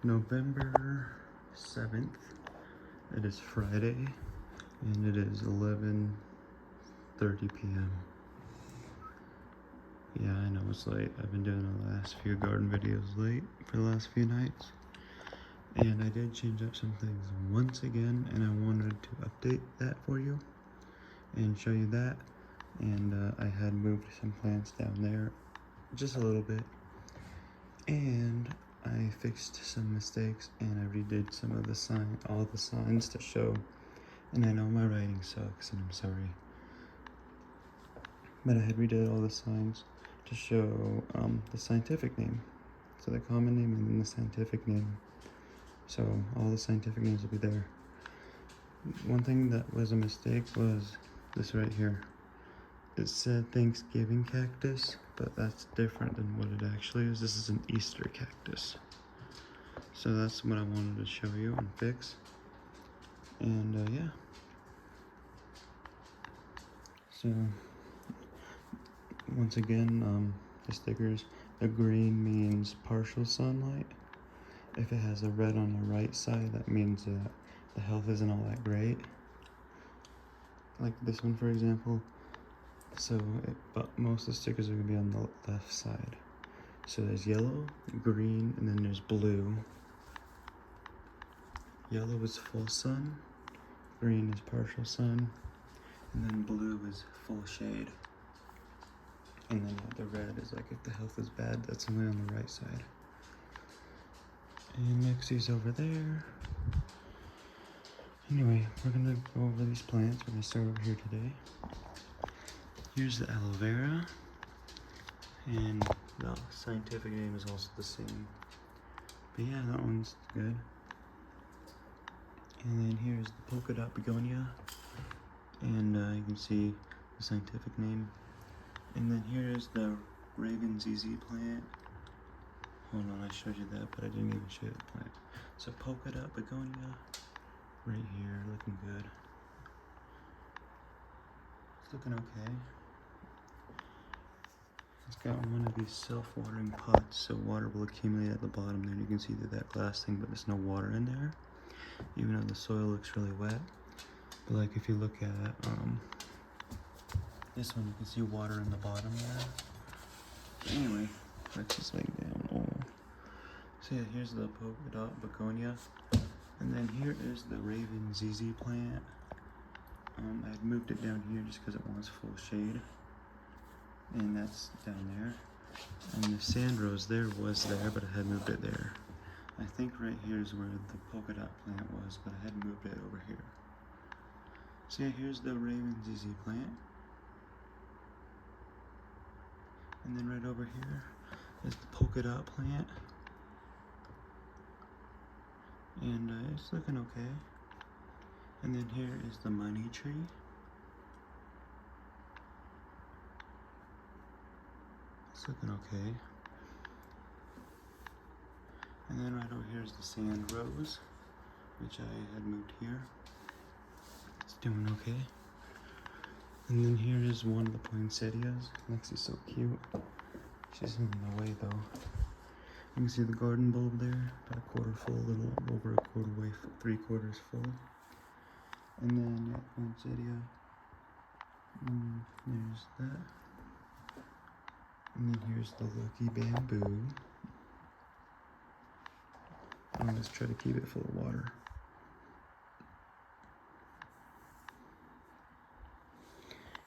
November 7th. It is Friday, and it is 11:30 p.m. Yeah, I know it's late. I've been doing the last few garden videos late for the last few nights. And I did change up some things once again, and I wanted to update that for you and show you that. And I had moved some plants down there just a little bit, and I fixed some mistakes, and I redid some of the all the signs to show. And I know my writing sucks, and I'm sorry, but I had redid all the signs to show the scientific name, so the common name and then the scientific name. So all the scientific names will be there. One thing that was a mistake was this right here. It said Thanksgiving cactus, but that's different than what it actually is. This is an Easter cactus. So that's what I wanted to show you and fix. And yeah. So once again, the stickers, the green means partial sunlight. If it has a red on the right side, that means that the health isn't all that great. Like this one, for example. But most of the stickers are gonna be on the left side. So there's yellow, green, and then there's blue. Yellow is full sun, green is partial sun, and then blue is full shade. And then the red is like if the health is bad, that's only on the right side. And Nexie's over there. Anyway, we're gonna go over these plants. We're gonna start over here today. Here's the aloe vera, and the scientific name is also the same. But yeah, that one's good. And then here's the polka dot begonia, and you can see the scientific name. And then here's the Raven ZZ plant. Hold on, I showed you that, but I didn't even show you the plant. So polka dot begonia, right here, looking good. It's looking okay. It's got one of these self-watering pots, so water will accumulate at the bottom there. You can see that glass thing, but there's no water in there, even though the soil looks really wet. But like if you look at this one, you can see water in the bottom there. Anyway, let's just lay down. Oh. So yeah, here's the polka dot begonia, and then here is the Raven ZZ plant. I had moved it down here just because it wants full shade, and that's down there. And the sand rose there was there, but I had moved it there. I think right here is where the polka dot plant was, but I had moved it over here. So yeah, here's the Raven ZZ plant. And then right over here is the polka dot plant. And it's looking okay. And then here is the money tree. It's looking okay. And then right over here is the sand rose, which I had moved here. It's doing okay. And then here is one of the poinsettias. Lexie's so cute. She's in the way though. You can see the garden bulb there, about a quarter full, a little over a quarter way, 3/4 full. And then that poinsettia, there's that. And then here's the lucky bamboo. I'll just try to keep it full of water.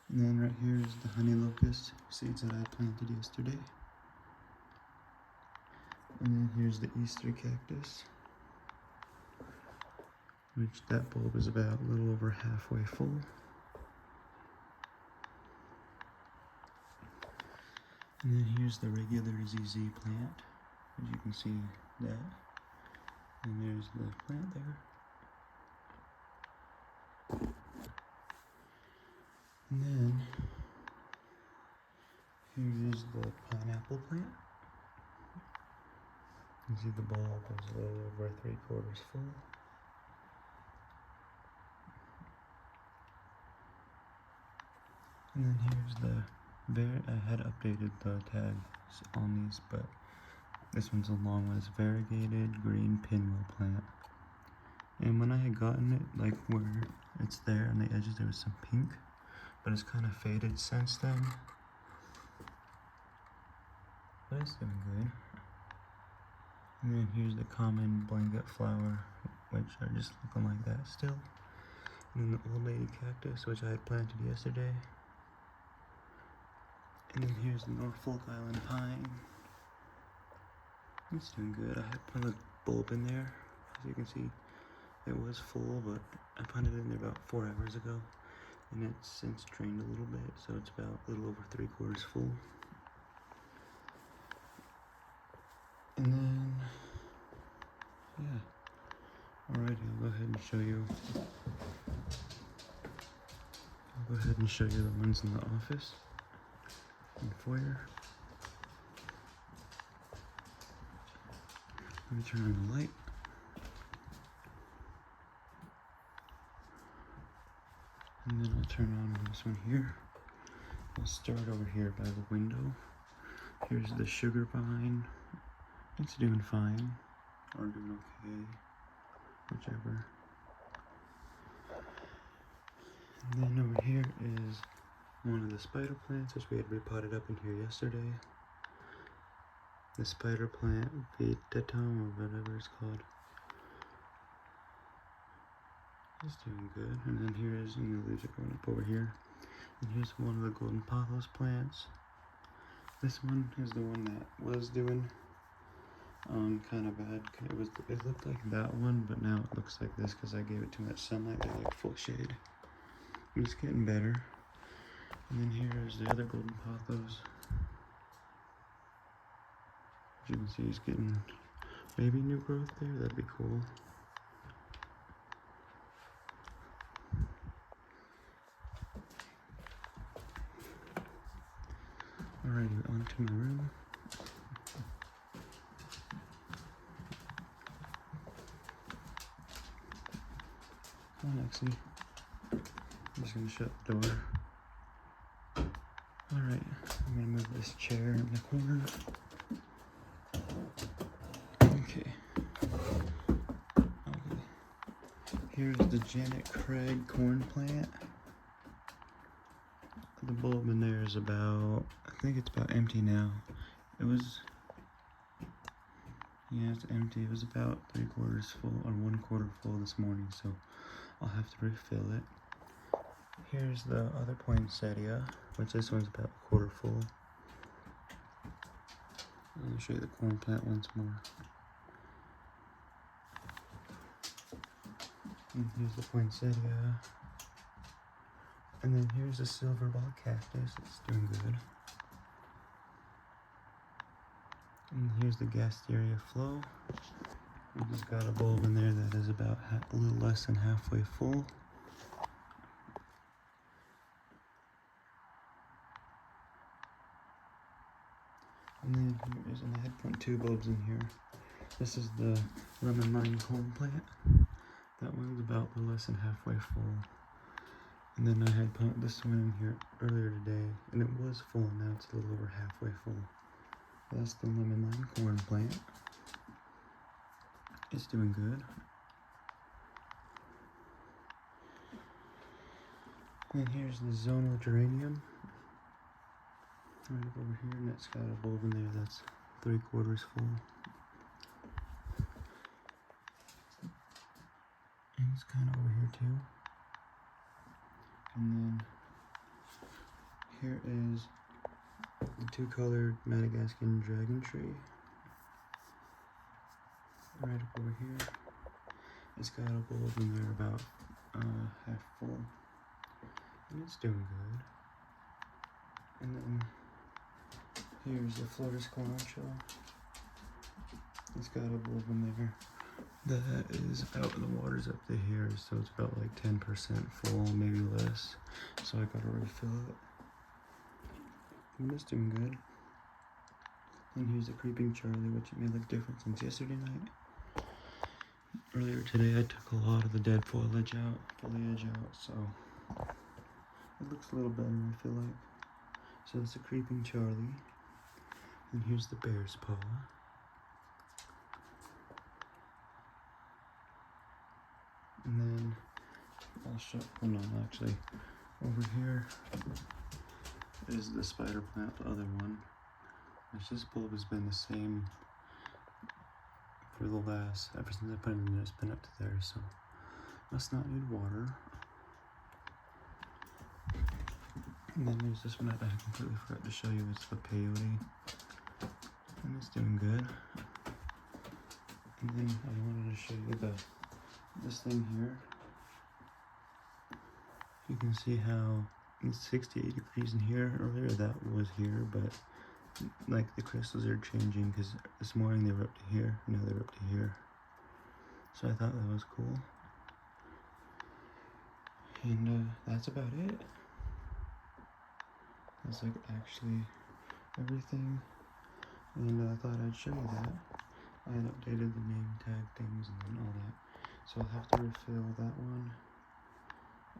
And then right here is the honey locust seeds that I planted yesterday. And then here's the Easter cactus, which that bulb is about a little over halfway full. And then here's the regular ZZ plant, as you can see that. And there's the plant there. And then here is the pineapple plant. You can see the bulb is a little over 3/4 full. And then here's I had updated the tags on these, but This one's a long one. It's variegated green pinwheel plant. And when I had gotten it, like where it's there on the edges, there was some pink, but it's kind of faded since then. But it's doing good. And then here's the common blanket flower, which are just looking like that still. And then the old lady cactus, which I had planted yesterday. And then here's the Norfolk Island pine. It's doing good. I had put a bulb in there. As you can see, it was full, but I put it in there about 4 hours ago. And it's since drained a little bit, so it's about a little over 3/4 full. And then, yeah. Alrighty, I'll go ahead and show you. I'll go ahead and show you the ones in the office and foyer. Let me turn on the light. And then I'll turn on this one here. I'll start over here by the window. Here's the sugar vine. It's doing fine, or doing okay, whichever. And then over here is one of the spider plants, which we had repotted up in here yesterday. The spider plant, Vitatum, or whatever it's called. It's doing good. And then here is, and the leaves are going up over here. And here's one of the golden pothos plants. This one is the one that was doing kind of bad. It looked like that one, but now it looks like this because I gave it too much sunlight. They like full shade. It's getting better. And then here's the other golden pothos. As you can see, he's getting maybe new growth there. That'd be cool. Alrighty, on to my room. Come on, Lexi. I'm just gonna shut the door. Alright, I'm gonna move this chair in the corner. Okay. Here's the Janet Craig corn plant. The bulb in there is about, I think it's about empty now. It was, yeah, it's empty. It was about 3/4 full or 1/4 full this morning, so I'll have to refill it. Here's the other poinsettia, which this one's about 1/4 full. Let me show you the corn plant once more. And here's the poinsettia. And then here's the silver ball cactus. It's doing good. And here's the Gasteria Flow. We just got a bulb in there that is about a little less than halfway full. And then here is, and I had put 2 bulbs in here. This is the lemon lime corn plant. That one's about a little less than halfway full. And then I had put this one in here earlier today, and it was full. Now it's a little over halfway full. That's the lemon lime corn plant. It's doing good. And here's the zonal geranium. Right up over here, and it's got a bulb in there that's 3/4 full. And it's kind of over here too. And then here is the 2-colored Madagascan dragon tree. Right up over here. It's got a bulb in there about half full. And it's doing good. And then here's the Flores Camacho. It's got a bulb in there. That is about, the water's up to here, so it's about like 10% full, maybe less. So I gotta refill it. And it's doing good. And here's the Creeping Charlie, which may look different since yesterday night. Earlier today I took a lot of the dead foliage out, so it looks a little better, I feel like. So it's a Creeping Charlie. And here's the Bear's Paw. I'll show, oh no, actually, over here is the spider plant, the other one. Which this bulb has been the same for the last, ever since I put it in there, it's been up to there, so must not need water. And then there's this one that I completely forgot to show you, it's the peyote. And it's doing good. And then I wanted to show you this thing here. You can see how it's 68 degrees in here. Earlier that was here, but like the crystals are changing because this morning they were up to here, now they're up to here. So I thought that was cool. And that's about it. That's like actually everything. And I thought I'd show you that. I had updated the name tag things and then all that. So I'll have to refill that one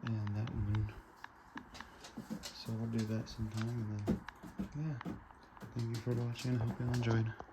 and that one. So I'll do that sometime and then, yeah. Thank you for watching. I hope you all enjoyed.